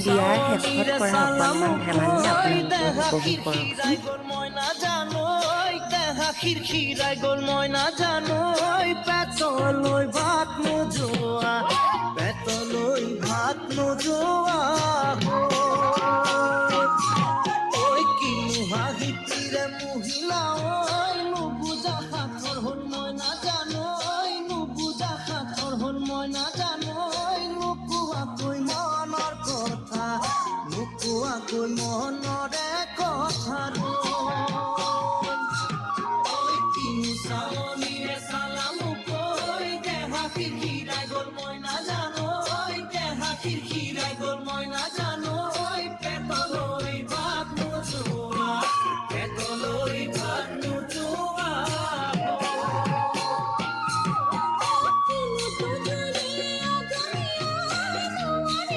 বিয়াৰ শেষত কৰা অকণমান ধেমালি আপোনালোকেও উপভোগ কৰক। খিৰাই গল মই নাজানো পেটলৈ ভাত নোযোৱা ঐ কিনো হাঁহিতিৰে মহিলা ঐ নুবুজা সাঁথৰ হল মই নাজানো নুবুজা সাঁথৰ হল মই নাজানো নোকোৱাকৈ মনৰ কথা নোকোৱাকৈ মনৰে কথা চালনীৰে চালামো কৈ দেহা খিৰাই গল মই নাজানো দেহা খিৰাই গল মই নাজানো